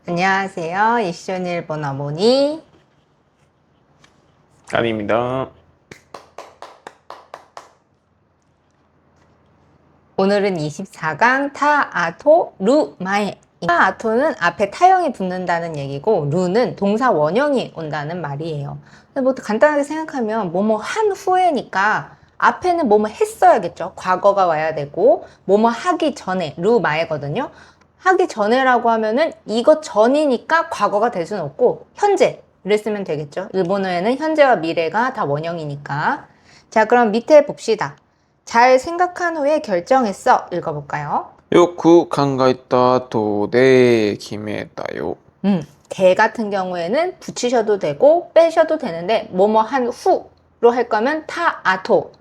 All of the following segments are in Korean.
안녕하세요. 이슈존 일본 어머니. 아닙니다. 오늘은 24강 타아토 루마에. 타아토는 앞에 타형이 붙는다는 얘기고 루는 동사 원형이 온다는 말이에요. 근데 뭐 간단하게 생각하면 뭐뭐 한 후에니까 앞에는 뭐뭐 했어야겠죠. 과거가 와야 되고 뭐뭐 하기 전에 루마에거든요. 하기 전에라고 하면은 이것 전이니까 과거가 될 수는 없고 현재를 쓰면 되겠죠. 일본어에는 현재와 미래가 다 원형이니까. 자, 그럼 밑에 봅시다. 잘 생각한 후에 결정했어. 읽어볼까요? よく考えた後で決めたよ. 대 같은 경우에는 붙이셔도 되고 빼셔도 되는데 뭐뭐 한 후로 할 거면 타아토,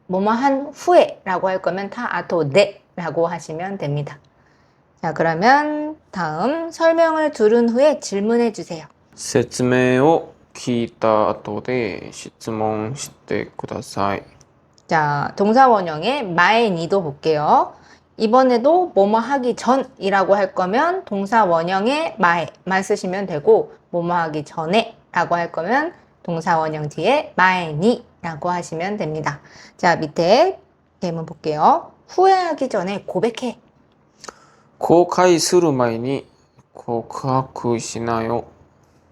뭐뭐 한 후에 라고 할 거면 타아토 네 라고 하시면 됩니다. 자, 그러면 다음 설명을 들은 후에 질문해 주세요. 説明を聞いた後で質問してください. 자, 동사 원형의 마에니도 볼게요. 이번에도 뭐뭐 하기 전이라고 할 거면 동사 원형의 마에만 쓰시면 되고 뭐뭐 하기 전에 라고 할 거면 동사 원형 뒤에 마에니라고 하시면 됩니다. 자, 밑에 예문 볼게요. 후회하기 전에 고백해. 後悔する前に告白しなよ.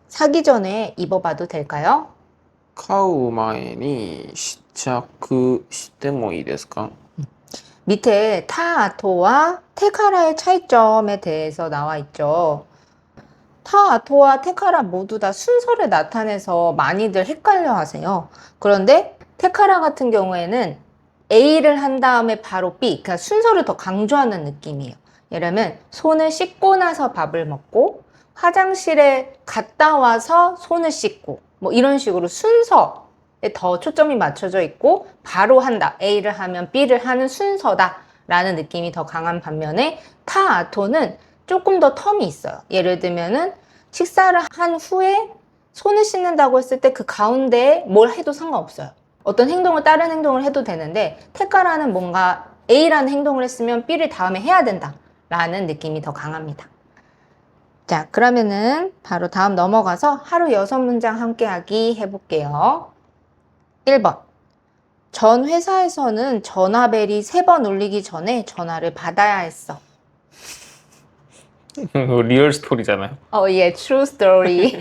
사기 전에 입어봐도 될까요? 買う前に試着してもいいですか? 밑에 타아토와 테카라의 차이점에 대해서 나와 있죠. 타아토와 테카라 모두 다 순서를 나타내서 많이들 헷갈려 하세요. 그런데 테카라 같은 경우에는 A를 한 다음에 바로 B, 그러니까 순서를 더 강조하는 느낌이에요. 예를 들면 손을 씻고 나서 밥을 먹고 화장실에 갔다 와서 손을 씻고 뭐 이런 식으로 순서에 더 초점이 맞춰져 있고 바로 한다. A를 하면 B를 하는 순서다 라는 느낌이 더 강한 반면에 타아토는 조금 더 텀이 있어요. 예를 들면은 식사를 한 후에 손을 씻는다고 했을 때 그 가운데에 뭘 해도 상관없어요. 어떤 행동을 다른 행동을 해도 되는데 테카라는 뭔가 A라는 행동을 했으면 B를 다음에 해야 된다 라는 느낌이 더 강합니다. 자, 그러면은 바로 다음 넘어가서 하루 6문장 함께하기 해볼게요. 1번. 전 회사에서는 전화벨이 3번 울리기 전에 전화를 받아야 했어. 리얼 스토리잖아요. 예, true story.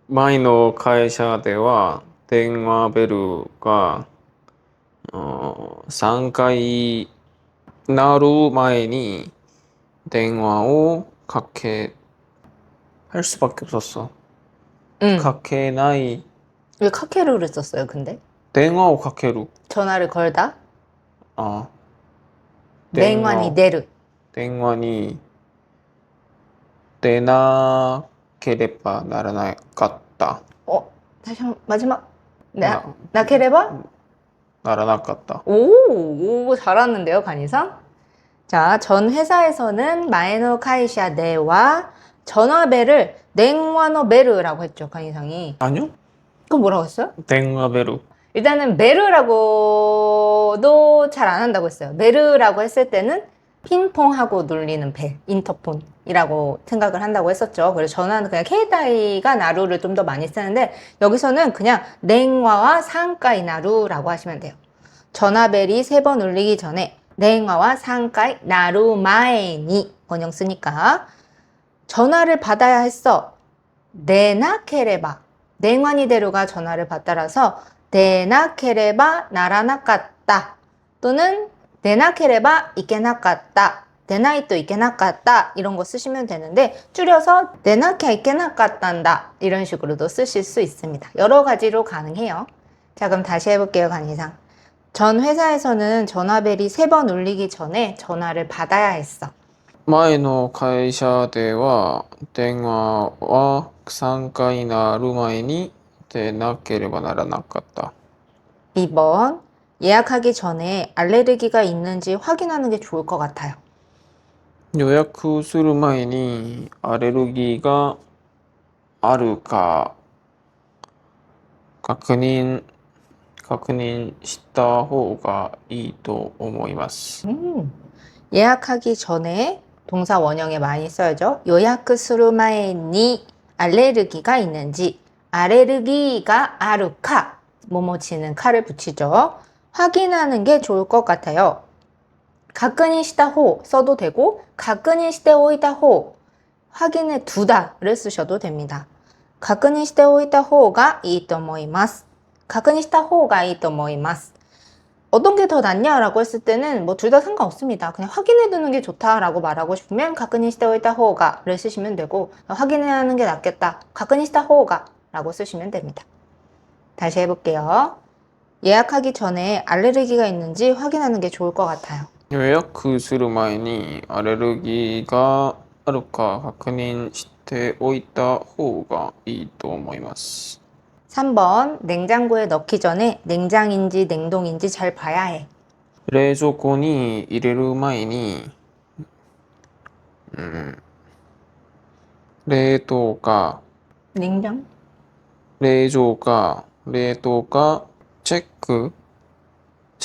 前の会社では電話ベルが3回鳴る前に電話をかけ할 수밖에 없었어. かけない 왜 카케루를 썼어요, 근데? 電話をかける. 전화를 걸다? 아, 맹환이 내르. 電話に出なければならなかった. 다시 한 번, 마지막. 나케레바? ならなかった. 오, 잘하는데요, 간이상? 자, 전 회사에서는 마에노 카이샤 네와 전화벨을 냉와노 베르라고 했죠, 간이상이. 아니요? 그럼 뭐라고 했어요? 電話ベル. 일단은 베르라고도 잘 안 한다고 했어요. 베르라고 했을 때는 핑퐁하고 눌리는 벨, 인터폰이라고 생각을 한다고 했었죠. 그래서 전화는 그냥 케이타이가 나루를 좀 더 많이 쓰는데 여기서는 그냥 냉화와 상가이 나루라고 하시면 돼요. 전화벨이 3번 울리기 전에 냉화와 상가이 나루 마에니 원형 쓰니까 전화를 받아야 했어. 네나케레바. 냉환이 대로가 전화를 받다라서 네나케레바 나라나까따 또는 네나케레바 이케나까따 네나이또 이케나까따 이런 거 쓰시면 되는데 줄여서 네나케 이케나까따다 이런 식으로도 쓰실 수 있습니다. 여러 가지로 가능해요. 자, 그럼 다시 해볼게요, 강의상. 전 회사에서는 전화벨이 3번 울리기 전에 전화를 받아야 했어. 前の会社では電話は3回鳴る前に出なければならなかった. 2번. 예약하기 전에 알레르기가 있는지 확인하는 게 좋을 것 같아요. 予約する前にアレルギーがあるか確認した方がいいと思います. 예약하기 전에 동사 원형에 많이 써야죠. 요약する前に 알레르기가 있는지, 알레르기가 아루카, 뭐뭐치는 카를 붙이죠. 확인하는 게 좋을 것 같아요. 確認した方 써도 되고 確認しておいた方 확인해 두다를 쓰셔도 됩니다. 確認しておいた方がいいと思います. 確認した方がいいと思います. 어떤 게 더 낫냐라고 했을 때는 뭐 둘 다 상관없습니다. 그냥 확인해 두는 게 좋다라고 말하고 싶으면 確認しておいた方が를 쓰시면 되고, 확인해야 하는 게 낫겠다. 確認した方が라고 쓰시면 됩니다. 다시 해볼게요. 예약하기 전에 알레르기가 있는지 확인하는 게 좋을 것 같아요. 予約する前にアレルギーがあるか確認しておいた方がいいと思います。 3번, 냉장고에 넣기 전에 냉장인지 냉동인지 잘 봐야 해. 冷蔵庫に入れる前に、冷凍か 냉장? 冷蔵か冷凍かチェ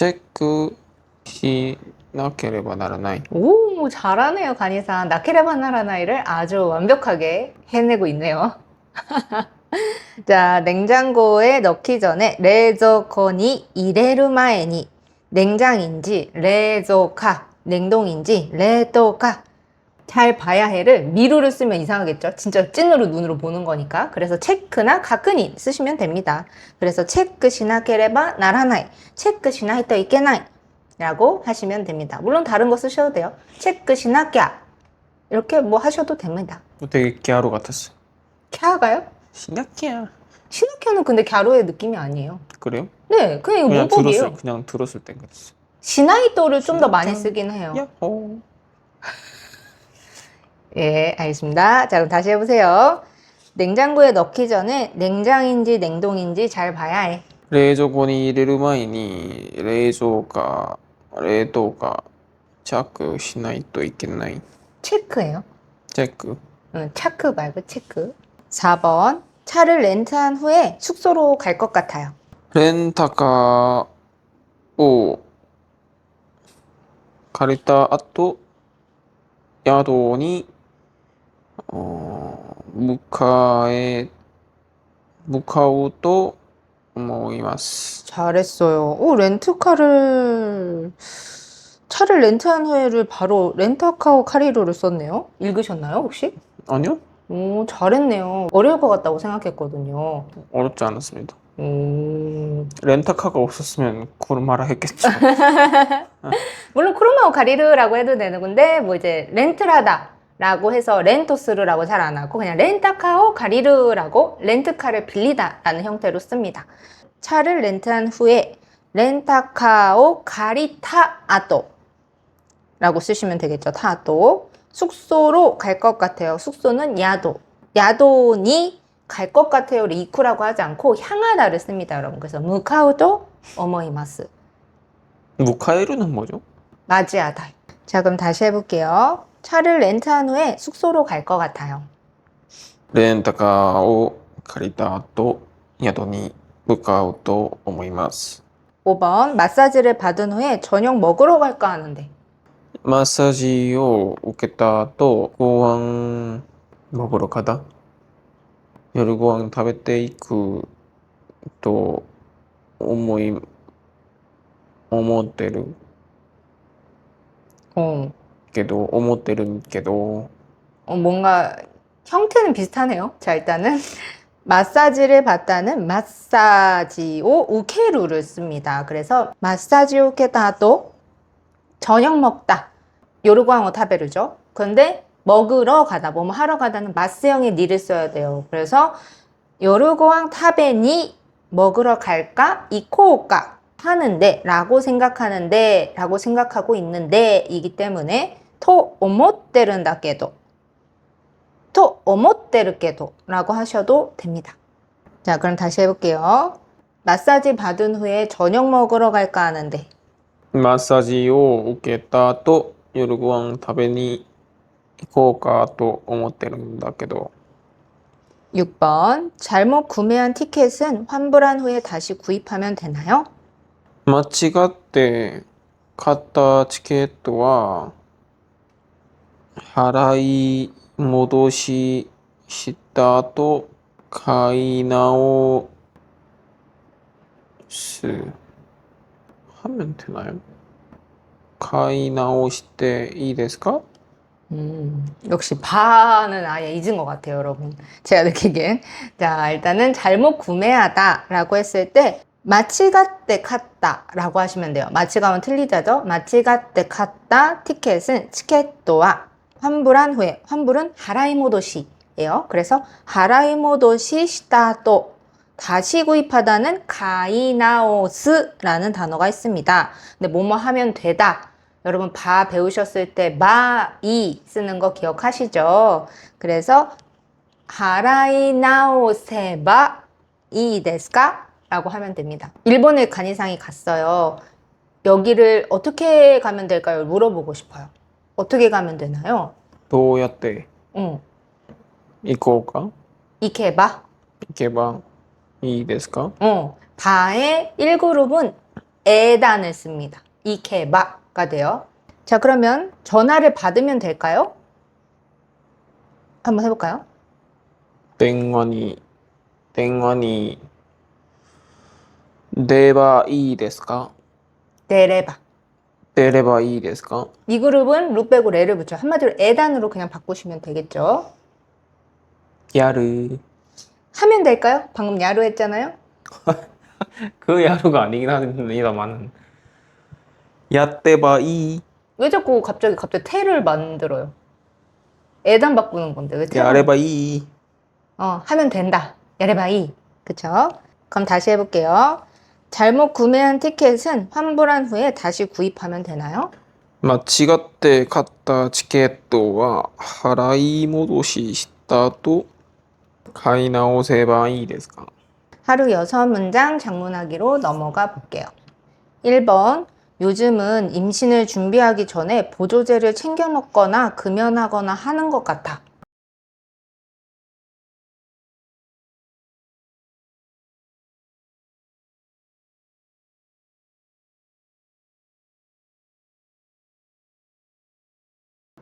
ックしなければならない。 오, 잘하네요, 간이사. 나케레바나라나이를 아주 완벽하게 해내고 있네요. 자, 냉장고에 넣기 전에 레조코니 이레르마에니 냉장인지 레조카 냉동인지 레토카 잘 봐야 해를 미루를 쓰면 이상하겠죠. 진짜 찐으로 눈으로 보는 거니까. 그래서 체크나 가끔이 쓰시면 됩니다. 그래서 체크 시나케레바 나라나이, 체크 시나이토 이케나이 라고 하시면 됩니다. 물론 다른 거 쓰셔도 돼요. 체크 시나키야 이렇게 뭐 하셔도 됩니다. 되게 갸루 같았어. 캬가요? 시나키야. 시나키아는 근데 갸루의 느낌이 아니에요. 그래요? 네, 그냥 이거 문법이에요. 그냥 들었을 땐 그랬어. 시나이토를 좀 더 많이 쓰긴 해요. 야호. 예, 알겠습니다. 자, 그럼 다시 해보세요. 냉장고에 넣기 전에 냉장인지 냉동인지 잘 봐야 해. 冷蔵庫に入れる前に冷蔵か冷凍かチェックしないといけない。 체크예요. チェック 차크 말고 체크. 4번. 차를 렌트한 후에 숙소로 갈 것 같아요. レンタカーを借りた後宿に向かうと思います。 잘했어요. 오, 차를 렌트한 후에를 바로 렌터카오 카리로를 썼네요. 읽으셨나요, 혹시? 아니요? 오, 잘했네요. 어려울 것 같다고 생각했거든요. 어렵지 않았습니다. 오. 렌터카가 없었으면 쿠르마라 했겠죠. 물론 쿠르마오 가리르라고 해도 되는 건데 뭐 이제 렌트를 하다 라고 해서 렌토스르라고 잘 안 하고 그냥 렌타카오 가리르라고 렌트카를 빌리다 라는 형태로 씁니다. 차를 렌트한 후에 렌타카오 가리타 아또 라고 쓰시면 되겠죠. 타또. 숙소로 갈 것 같아요. 숙소는 야도. 야도니 갈 것 같아요. 이쿠라고 하지 않고 향하다를 씁니다, 여러분. 그래서 무카우도 어머이마스. 무카에루는 뭐죠? 맞이하다. 자, 그럼 다시 해볼게요. 차를 렌트한 후에 숙소로 갈 것 같아요. レンタカーを借りた後宿に向かうと思います。 5번. 마사지를 받은 후에 저녁 먹으러 갈까 하는데. マッサージを受けた後ご飯먹으러 가다夜ご飯食べていくと思ってる 思ってるけど 뭔가 형태는 비슷하네요. 자, 일단은 마사지를 받다는 마사지오 우케루를 씁니다. 그래서 마사지 우케다도 저녁 먹다. 요르광어 타베르죠. 근데 먹으러 가다, 뭐뭐 하러 가다는 마스형의 니를 써야 돼요. 그래서 요르고항 타베니 먹으러 갈까? 이코올까? 하는데 라고 생각하는데 라고 생각하고 있는데 이기 때문에 토 오모테른다케도 토 오모테르케도 라고 하셔도 됩니다. 자, 그럼 다시 해볼게요. 마사지 받은 후에 저녁 먹으러 갈까 하는데 マッサージを受けた後夜ご飯食べに行こうかと思ってるんだけど 6번. 잘못 구매한 티켓은 환불한 후에 다시 구입하면 되나요? 間違って買ったチケットは払い戻しした後、買い直す하면 되나요? 買い直していいですか? 역시 바는 아예 잊은 것 같아요, 여러분. 제가 느끼기엔. 자, 일단은 잘못 구매하다라고 했을 때 마치가떼 카타라고 하시면 돼요. 마치가면 틀리자죠? 마치가떼 카타 티켓은 치켓도와 환불한 후에, 환불은 하라이모도시예요. 그래서 하라이모도시 시타도 다시 구입하다는 가이나오스라는 단어가 있습니다. 근데 뭐뭐 하면 되다. 여러분 바 배우셨을 때 마이 쓰는 거 기억하시죠? 그래서 하라이나오세바 이 데스까? 라고 하면 됩니다. 일본에 간이상이 갔어요. 여기를 어떻게 가면 될까요? 물어보고 싶어요. 어떻게 가면 되나요? どうやって응. 行こうか? 이케바? 行けばいいですか? 바의 1그룹은 에단을 씁니다. 이케바가 돼요. 자, 그러면 전화를 받으면 될까요? 한번 해볼까요? 電話に出ればいいですか? 데레바. 出ればいいですか? 이 그룹은 루 빼고 레를 붙여요. 한마디로 에단으로 그냥 바꾸시면 되겠죠. やる. 하면 될까요? 방금 야루 했잖아요. 그 야루가 아니긴 합니다만 やってばいい. 왜 자꾸 갑자기 태를 만들어요? 에단 바꾸는 건데 왜 태? やればいい. 하면 된다. 야레바이. 그쵸? 그럼 다시 해볼게요. 잘못 구매한 티켓은 환불한 후에 다시 구입하면 되나요? 間違って買ったチケットは払い戻しした後買い直せばいいですか? 하루 6문장 장문하기로 넘어가 볼게요. 1번. 요즘은 임신을 준비하기 전에 보조제를 챙겨 먹거나 금연하거나 하는 것 같아.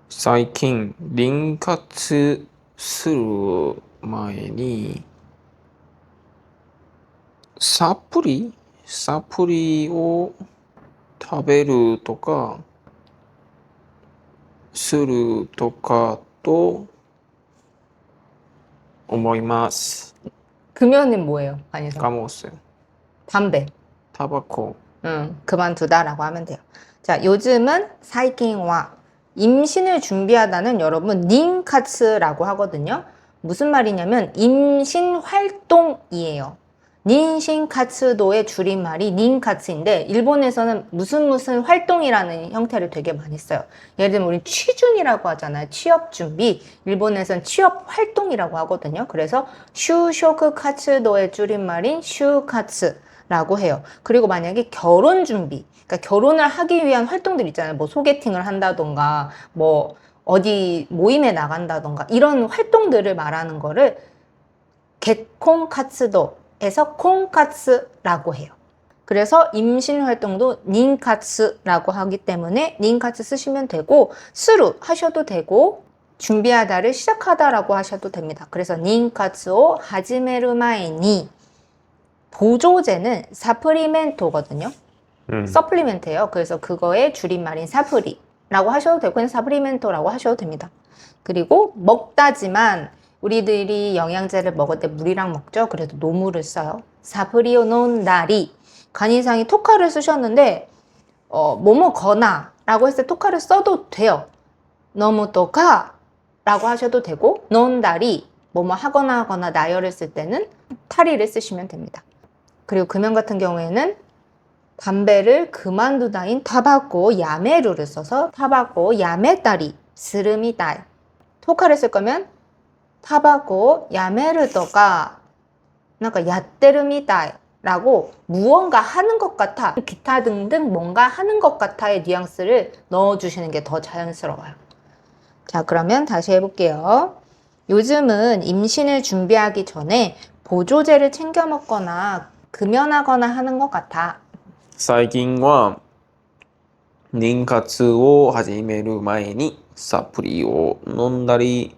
最近妊活する前にサプリを食べるとかするとかと思います. 금연은 뭐예요? 아니죠. 까먹었어요. 담배. 타바코. 그만두다라고 하면 돼요. 자, 요즘은 사이킹와 임신을 준비하다는 여러분 닌카츠라고 하거든요. 무슨 말이냐면 임신 활동이에요. 닌신카츠도의 줄임말이 닌카츠인데 일본에서는 무슨 활동이라는 형태를 되게 많이 써요. 예를 들면 우리 취준이라고 하잖아요. 취업 준비. 일본에서는 취업 활동이라고 하거든요. 그래서 슈쇼크 카츠도의 줄임말인 슈카츠라고 해요. 그리고 만약에 결혼 준비, 그러니까 결혼을 하기 위한 활동들 있잖아요. 뭐 소개팅을 한다던가, 뭐 어디 모임에 나간다던가 이런 활동들을 말하는 거를 겟콘카츠도에서 콘카츠라고 해요. 그래서 임신 활동도 닌카츠라고 하기 때문에 닌카츠 쓰시면 되고 스루 하셔도 되고 준비하다를 시작하다라고 하셔도 됩니다. 그래서 닌카츠오 하지메루 마에니 보조제는 사프리멘토거든요. 서플리멘트예요. 그래서 그거의 줄임말인 사프리라고 하셔도 되고 그냥 사프리멘토라고 하셔도 됩니다. 그리고 먹다지만 우리들이 영양제를 먹을 때 물이랑 먹죠. 그래도 노물을 써요. 사프리오 논다리. 간이상이 토카를 쓰셨는데 뭐뭐거나 라고 했을 때 토카를 써도 돼요. 너무 토카 라고 하셔도 되고 논다리 뭐뭐 하거나 나열을 쓸 때는 타리를 쓰시면 됩니다. 그리고 금연 같은 경우에는 담배를 그만두다인 타바코 야메루를 써서 타바코 야메따리 스르미다이. 토카를 쓸 거면 타바코 야메르도가 뭔가 야떼르미다이 라고 무언가 하는 것 같아, 기타 등등 뭔가 하는 것 같아의 뉘앙스를 넣어주시는 게 더 자연스러워요. 자, 그러면 다시 해볼게요. 요즘은 임신을 준비하기 전에 보조제를 챙겨 먹거나 금연하거나 하는 것 같아. 最近は妊活を始める前にサプリを飲んだり、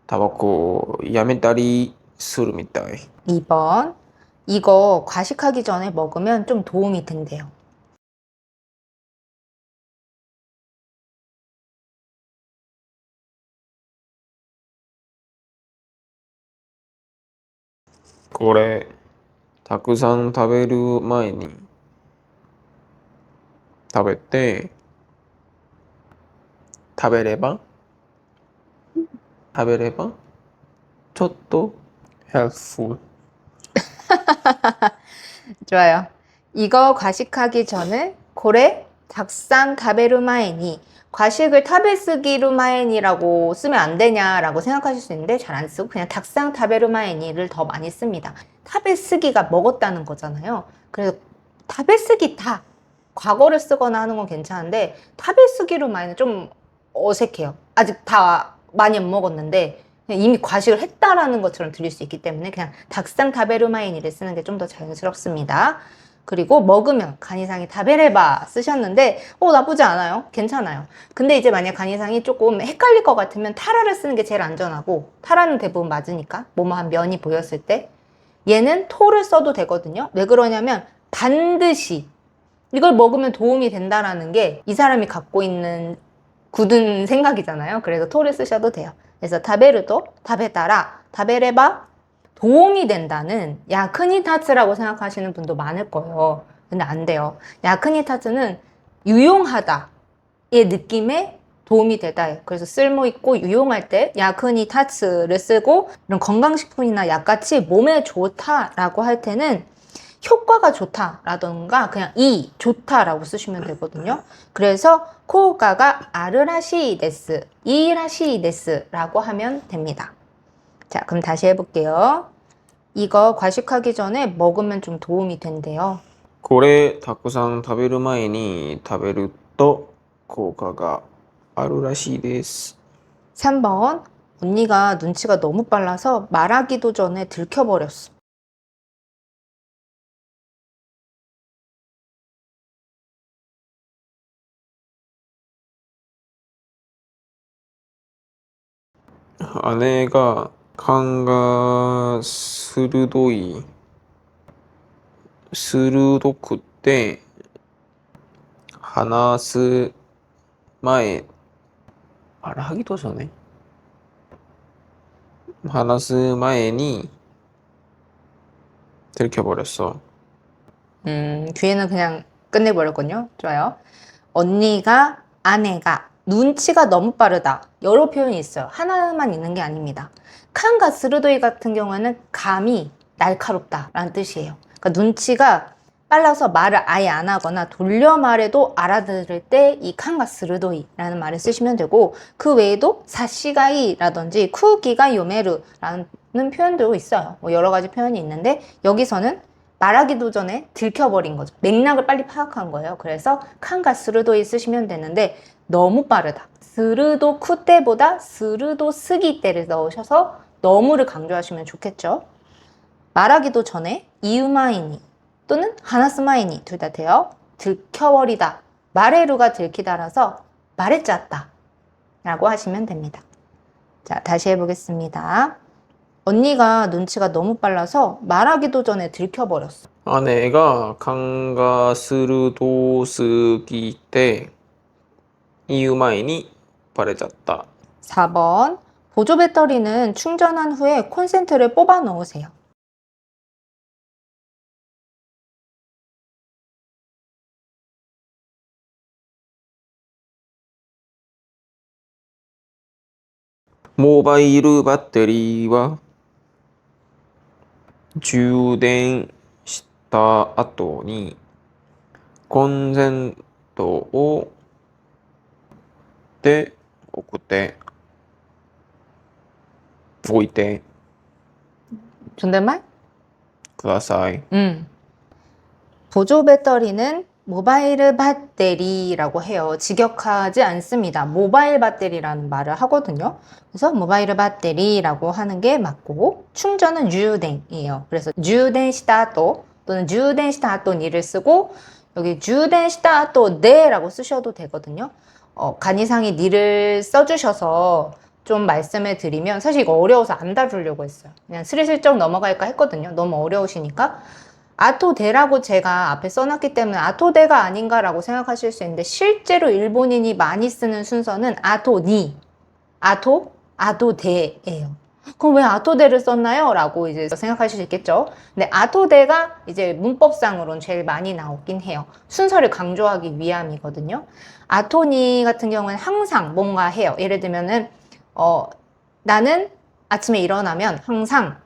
タバコをやめたりするみたい。 2번. 이거 과식하기 전에 먹으면 좀 도움이 된대요. 그래, たくさん食べる前に食べて食べればちょっと helpful. 좋아요. 이거 과식하기 전에 고래 닭상 타베르마에니 과식을 타베스기루마에니라고 쓰면 안 되냐라고 생각하실 수 있는데 잘 안 쓰고 그냥 닭상 타베르마에니를 더 많이 씁니다. 타베스기가 먹었다는 거잖아요. 그래서 타베스기 다 과거를 쓰거나 하는 건 괜찮은데 타베스기루마에는 좀 어색해요. 아직 다 많이 안 먹었는데 그냥 이미 과식을 했다라는 것처럼 들릴 수 있기 때문에 그냥 닭상 타베르마에니를 쓰는 게 좀 더 자연스럽습니다. 그리고 먹으면 간이상이 타베레바 쓰셨는데 나쁘지 않아요. 괜찮아요. 근데 이제 만약 간이상이 조금 헷갈릴 것 같으면 타라를 쓰는 게 제일 안전하고 타라는 대부분 맞으니까 뭐뭐한 면이 보였을 때 얘는 토를 써도 되거든요. 왜 그러냐면 반드시 이걸 먹으면 도움이 된다라는 게 이 사람이 갖고 있는 굳은 생각이잖아요. 그래서 토를 쓰셔도 돼요. 그래서 타베르도, 타베따라, 타베레바 도움이 된다는 야크니타츠라고 생각하시는 분도 많을 거예요. 근데 안 돼요. 야크니타츠는 유용하다의 느낌에 도움이 되다. 그래서 쓸모있고 유용할 때 야크니타츠를 쓰고 이런 건강식품이나 약같이 몸에 좋다라고 할 때는 효과가 좋다라던가 그냥 좋다라고 쓰시면 되거든요. 그래서 코우가가 아르라시데스, 이라시데스라고 하면 됩니다. 자, 그럼 다시 해볼게요. 이거 과식하기 전에 먹으면 좀 도움이 된대요. これたくさん食べる前に食べると効果があるらしいです。 3번. 언니가 눈치가 너무 빨라서 말하기도 전에 들켜버렸어. 아내가勘が鋭くて話す前、말하기도 전에話す前に들켜버렸어. 뒤에는 그냥 끝내버렸군요. 좋아요. 아내가 눈치가 너무 빠르다. 여러 표현이 있어요. 하나만 있는 게 아닙니다. 칸과 스르도이 같은 경우에는 감이 날카롭다 라는 뜻이에요. 그러니까 눈치가 빨라서 말을 아예 안 하거나 돌려 말해도 알아들을 때 이 칸과 스르도이 라는 말을 쓰시면 되고 그 외에도 사시가이 라든지 쿠기가 요메르 라는 표현도 있어요. 뭐 여러 가지 표현이 있는데 여기서는 말하기도 전에 들켜버린 거죠. 맥락을 빨리 파악한 거예요. 그래서 칸과 스르도이 쓰시면 되는데 너무 빠르다. 스르도 쿠 때보다 스르도 스기 때를 넣으셔서 너무를 강조하시면 좋겠죠. 말하기도 전에 이유마이니 또는 하나스마이니 둘 다 돼요. 들켜버리다. 말해루가 들키다라서 말해짰다 라고 하시면 됩니다. 자, 다시 해보겠습니다. 언니가 눈치가 너무 빨라서 말하기도 전에 들켜버렸어. 아내가勘が鋭すぎて言う前にバレちゃった. 4번. 보조 배터리는 충전한 후에 콘센트를 뽑아 넣으세요. 모바일 배터리와充電した後にコンセントをで置いて 존댓말? ください. 보조 배터리는 모바일 배터리라고 해요. 직역하지 않습니다. 모바일 배터리라는 말을 하거든요. 그래서 모바일 배터리라고 하는 게 맞고 충전은 주den이에요. 그래서 주den시다 또 또는 주den시다 또니를 쓰고 여기 주된した 또 네라고 쓰셔도 되거든요. 간이상이 니를 써주셔서 좀 말씀을 드리면 사실 이거 어려워서 안 다루려고 했어요. 그냥 스리슬쩍 넘어갈까 했거든요. 너무 어려우시니까. 아토데라고 제가 앞에 써놨기 때문에 아토데가 아닌가라고 생각하실 수 있는데 실제로 일본인이 많이 쓰는 순서는 아토니, 아토데예요. 그럼 왜 아토데를 썼나요? 라고 이제 생각하실 수 있겠죠. 근데 아토데가 이제 문법상으로는 제일 많이 나오긴 해요. 순서를 강조하기 위함이거든요. 아토니 같은 경우는 항상 뭔가 해요. 예를 들면은 나는 아침에 일어나면 항상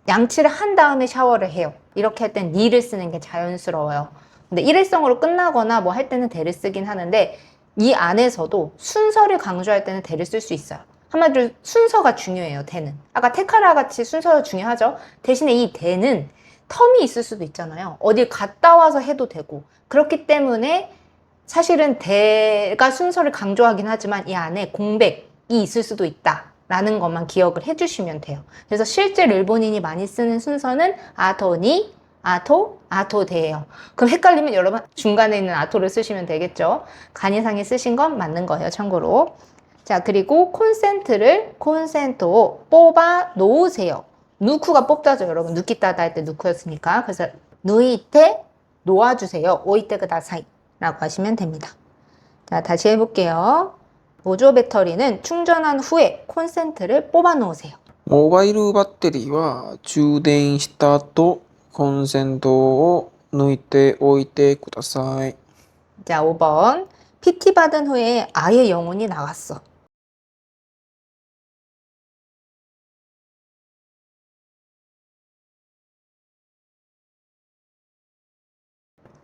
양치를 한 다음에 샤워를 해요. 이렇게 할 땐 니를 쓰는 게 자연스러워요. 근데 일회성으로 끝나거나 뭐 할 때는 대를 쓰긴 하는데 이 안에서도 순서를 강조할 때는 대를 쓸 수 있어요. 한마디로 순서가 중요해요, 대는. 아까 테카라 같이 순서가 중요하죠. 대신에 이 대는 텀이 있을 수도 있잖아요. 어딜 갔다 와서 해도 되고. 그렇기 때문에 사실은 대가 순서를 강조하긴 하지만 이 안에 공백이 있을 수도 있다. 라는 것만 기억을 해주시면 돼요. 그래서 실제로 일본인이 많이 쓰는 순서는 아토니, 아토데예요. 그럼 헷갈리면 여러분 중간에 있는 아토를 쓰시면 되겠죠. 간이상에 쓰신 건 맞는 거예요, 참고로. 자, 그리고 콘센트を뽑아 놓으세요. 누쿠가 뽑다죠, 여러분. 누키따다 할 때 누쿠였으니까. 그래서 누이테 놓아주세요. 오이테 그다사이 라고 하시면 됩니다. 자, 다시 해볼게요. 보조 배터리는 충전한 후에 콘센트를 뽑아 놓으세요. モバイルバッテリーは充電した後、コンセントを抜いておいてください。 자, 5번. PT 받은 후에 아예 영혼이 나갔어.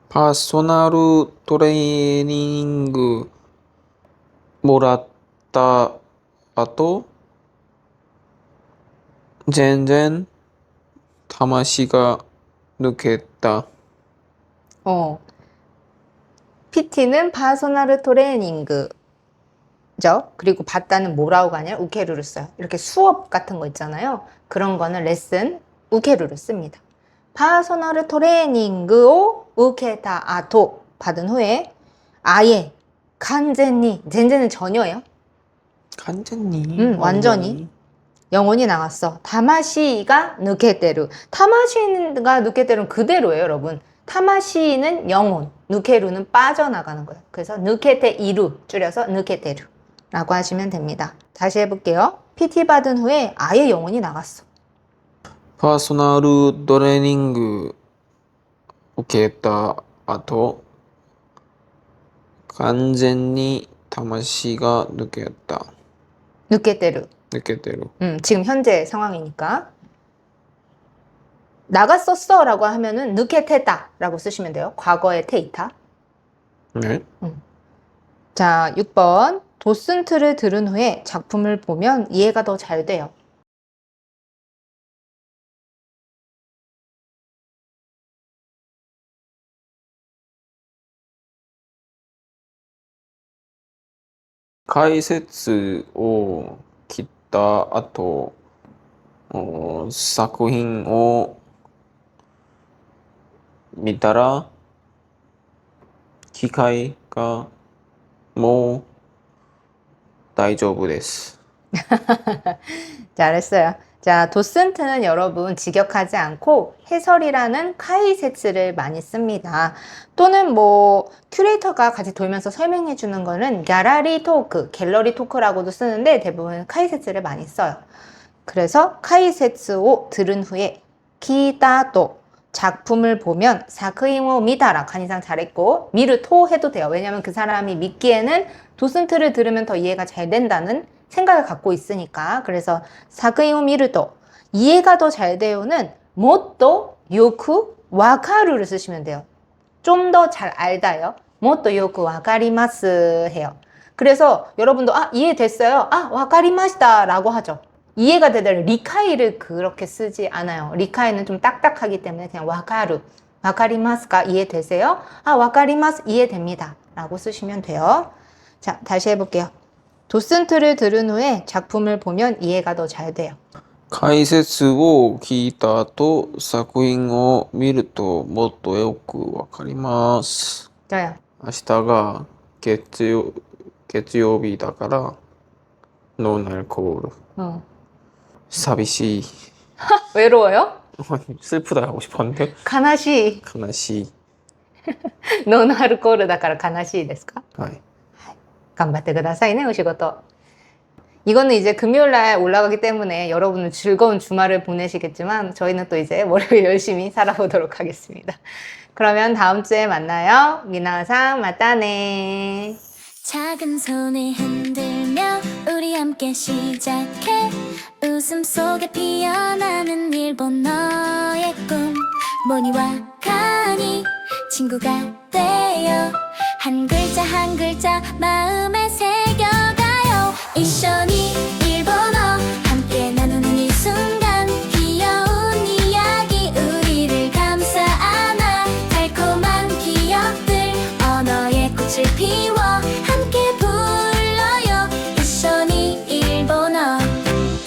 퍼스널 트레이닝もらった後、全然魂が抜けた。 PT는 파소나르 토레이닝그죠. 그리고 받다는 뭐라고 가냐? 우케루를 써요. 이렇게 수업 같은 거 있잖아요. 그런 거는 레슨, 우케루를 씁니다. 파소나르 토레이닝그を 우케타 아토 받은 후에 아예 간젠니, 젠젠은 전혀예요. 완전히. 완전히. 영혼이 나갔어. 타마시가 누케테루. 타마시가 누케테루는 그대로예요, 여러분. 타마시는 영혼, 누케루는 빠져나가는 거예요. 그래서 누케테이루 줄여서 누케테루라고 하시면 됩니다. 다시 해볼게요. PT 받은 후에 아예 영혼이 나갔어. パーソナルトレーニング受けた後、完全に魂が抜けた。 누케테루. 抜けてる。 지금 현재 상황이니까. 나갔었어 라고 하면은 누케테다 라고 쓰시면 돼요. 과거의 테이타. 네. 자, 6번. 도슨트를 들은 후에 작품을 보면 이해가 더 잘 돼요.解説を切った後、作品を見たら、機械がもう大丈夫です。 잘했어요. 자, 도슨트는 여러분 직역하지 않고 해설이라는 카이세츠를 많이 씁니다. 또는 뭐 큐레이터가 같이 돌면서 설명해 주는 거는 갤러리 토크, 갤러리 토크라고도 쓰는데 대부분 카이세츠를 많이 써요. 그래서 카이세츠を 들은 후에 키다도 작품을 보면 사크임을 미다라 간이상 잘했고 미르토 해도 돼요. 왜냐면 그 사람이 믿기에는 도슨트를 들으면 더 이해가 잘 된다는 생각을 갖고 있으니까. 그래서 사크임을 미르토 이해가 더 잘 돼요는 못도 요쿠 와카루를 쓰시면 돼요. 좀 더 잘 알다요. 못도 요쿠 와카리마스 해요. 그래서 여러분도 이해됐어요. 와카리마시다 라고 하죠. 이해가 되더라도 리카이를 그렇게 쓰지 않아요. 리카이는 좀 딱딱하기 때문에 그냥 와카루, 와카리마스가 이해되세요? 와카리마스 이해됩니다 라고 쓰시면 돼요. 자, 다시 해볼게요. 도슨트를 들은 후에 작품을 보면 이해가 더 잘 돼요. 解説を聞いた後、作品を見るともっとよくわかります。 저요. 明日が月曜日だからノンアルコール 어. 寂しい 외로워요? 슬프다 하고 싶었는데 悲しい。悲しい。ノンアルコールだから悲しいですか? はい。 頑張ってくださいね, 오시고도. 이거는 이제 금요일 날 올라가기 때문에 여러분은 즐거운 주말을 보내시겠지만 저희는 또 이제 월요일 열심히 살아보도록 하겠습니다. 그러면 다음 주에 만나요. 미나상 마따네. 작은 손을 흔들며 우리 함께 시작해 웃음 속에 피어나는 일본어의 꿈 모니와 카니 친구가 돼요 한 글자 한 글자 마음에 새겨가요 一緒に